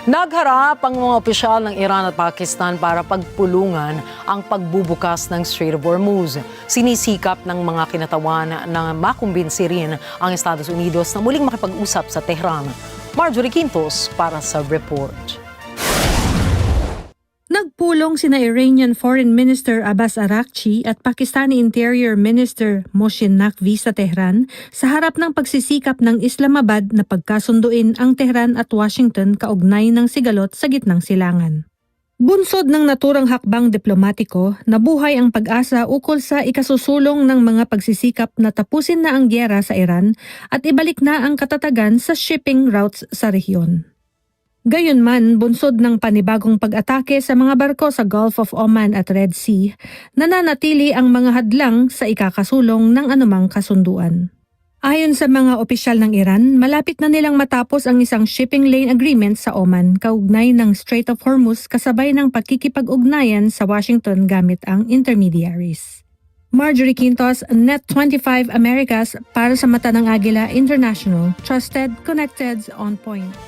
Nagharap ang mga opisyal ng Iran at Pakistan para pagpulungan ang pagbubukas ng Strait of Hormuz. Sinisikap ng mga kinatawan na makumbinsi rin ang Estados Unidos na muling makipag-usap sa Tehran. Marjorie Quintos para sa report. Nagpulong sina Iranian Foreign Minister Abbas Araghchi at Pakistani Interior Minister Mohsin Naqvi sa Tehran sa harap ng pagsisikap ng Islamabad na pagkasunduin ang Tehran at Washington kaugnay ng sigalot sa gitnang silangan. Bunsod ng naturang hakbang diplomatiko, nabuhay ang pag-asa ukol sa ikasusulong ng mga pagsisikap na tapusin na ang gyera sa Iran at ibalik na ang katatagan sa shipping routes sa rehiyon. Gayunman, bunsod ng panibagong pag-atake sa mga barko sa Gulf of Oman at Red Sea, nananatili ang mga hadlang sa ikakasulong ng anumang kasunduan. Ayon sa mga opisyal ng Iran, malapit na nilang matapos ang isang shipping lane agreement sa Oman kaugnay ng Strait of Hormuz kasabay ng pagkikipag-ugnayan sa Washington gamit ang intermediaries. Marjorie Quintos, Net25 Americas para sa Mata ng Agila International, Trusted, Connected, On Point.